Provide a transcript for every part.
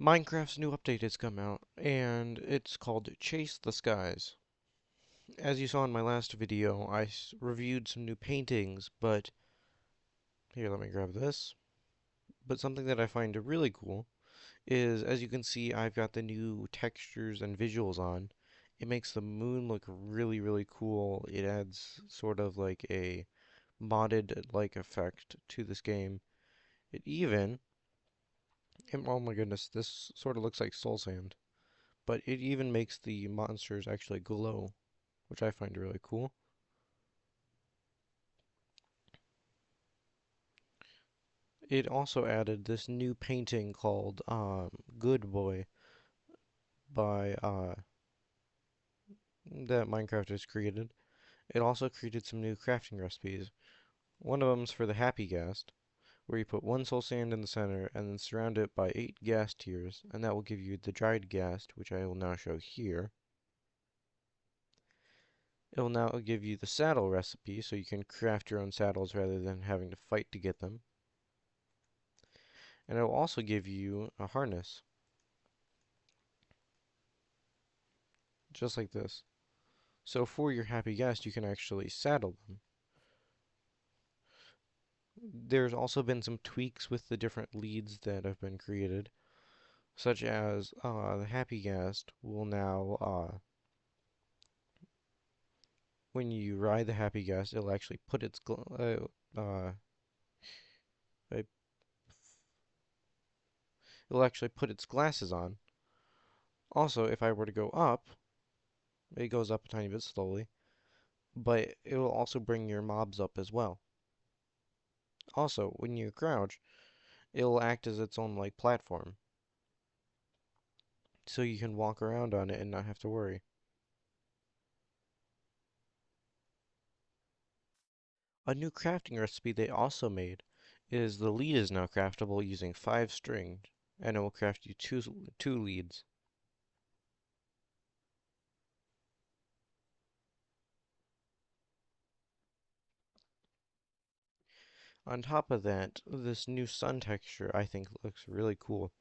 Minecraft's new update has come out, and it's called Chase the Skies. As you saw in my last video, I reviewed some new paintings, but here, let me grab this. But something that I find really cool is, as you can see, I've got the new textures and visuals on. It makes the moon look really, really cool. It adds sort of like a modded-like effect to this game. It even, oh my goodness, this sort of looks like soul sand. But it even makes the monsters actually glow, which I find really cool. It also added this new painting called Good Boy by that Minecraft has created. It also created some new crafting recipes. One of them's for the Happy Ghast, where you put one soul sand in the center and then surround it by 8 ghast tears, and that will give you the dried ghast, which I will now show here. It will now give you the saddle recipe, so you can craft your own saddles rather than having to fight to get them. And it will also give you a harness, just like this. So for your Happy Ghast, you can actually saddle them. There's also been some tweaks with the different leads that have been created, such as the Happy Ghast will now, when you ride the Happy Ghast, it'll actually put its uh, it'll actually put its glasses on. Also, if I were to go up, it goes up a tiny bit slowly, but it will also bring your mobs up as well. Also, when you crouch, it'll act as its own like platform, so you can walk around on it and not have to worry. A new crafting recipe they also made is the lead is now craftable using 5 string, and it will craft you two leads. On top of that, this new sun texture I think looks really cool.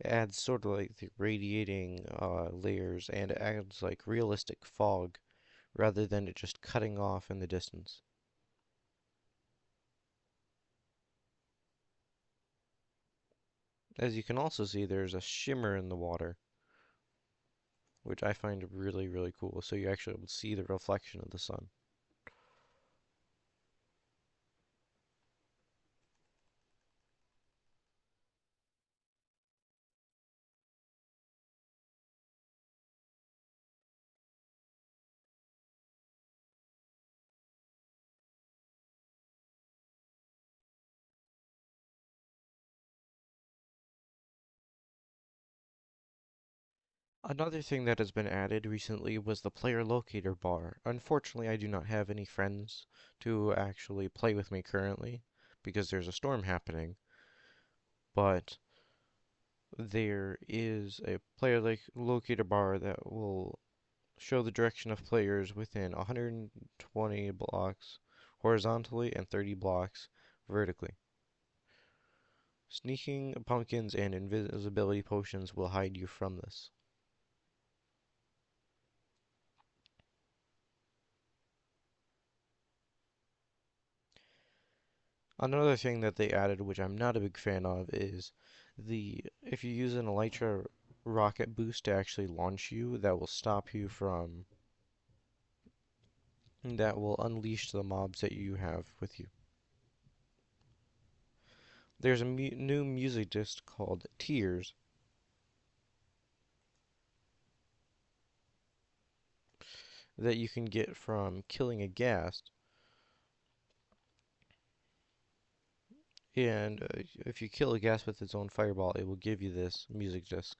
It adds sort of like the radiating layers, and it adds like realistic fog rather than it just cutting off in the distance. As you can also see, there's a shimmer in the water, which I find really, really cool. So you actually will see the reflection of the sun. Another thing that has been added recently was the player locator bar. Unfortunately, I do not have any friends to actually play with me currently because there's a storm happening, but there is a player locator bar that will show the direction of players within 120 blocks horizontally and 30 blocks vertically. Sneaking pumpkins and invisibility potions will hide you from this. Another thing that they added, which I'm not a big fan of, is the if you use an Elytra rocket boost to actually launch you, that will unleash the mobs that you have with you. There's a new music disc called Tears that you can get from killing a ghast, and if you kill a ghast with its own fireball, it will give you this music disc.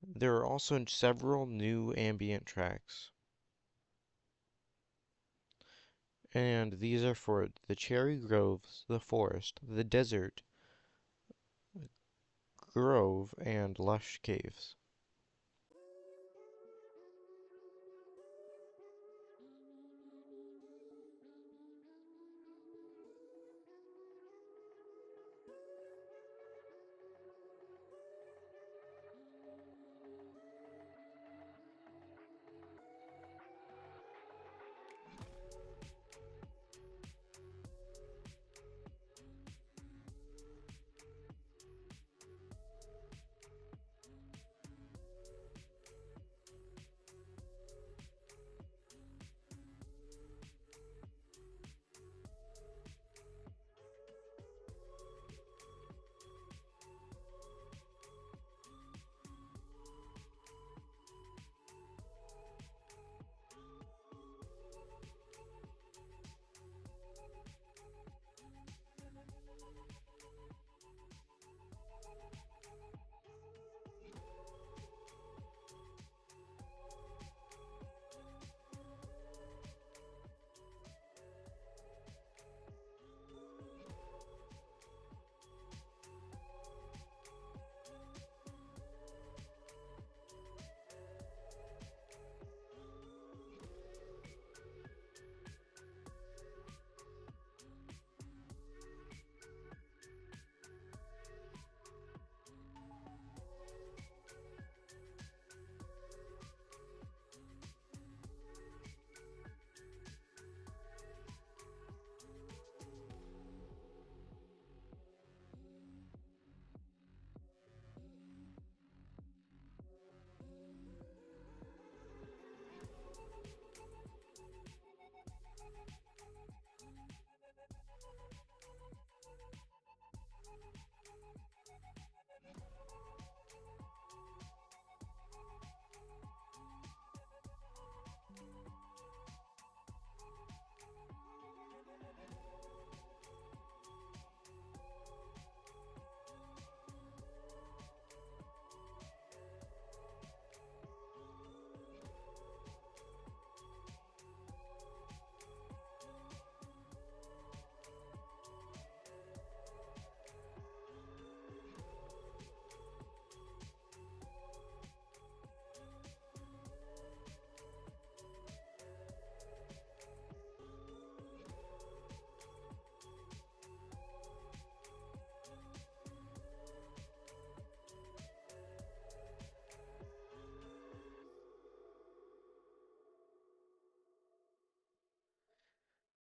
There are also several new ambient tracks, and these are for the cherry groves, the forest, the desert, grove, and lush caves.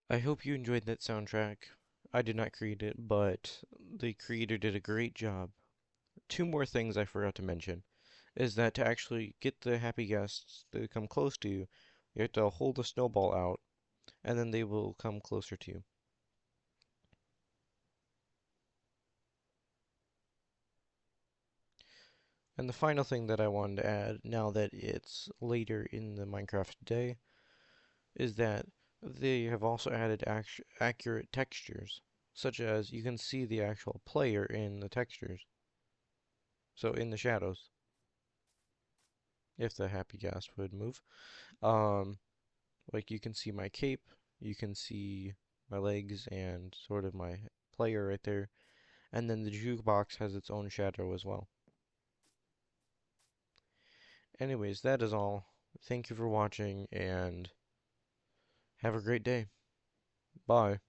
I hope you enjoyed that soundtrack. I did not create it, but the creator did a great job. Two more things I forgot to mention is that to actually get the happy guests to come close to you, you have to hold a snowball out, and then they will come closer to you. And the final thing that I wanted to add, now that it's later in the Minecraft day, is that they have also added accurate textures, such as you can see the actual player in the textures, so in the shadows, if the happy guest would move. Um, like you can see my cape, you can see my legs and sort of my player right there, and then the jukebox has its own shadow as well. Anyways, that is all. Thank you for watching and have a great day. Bye.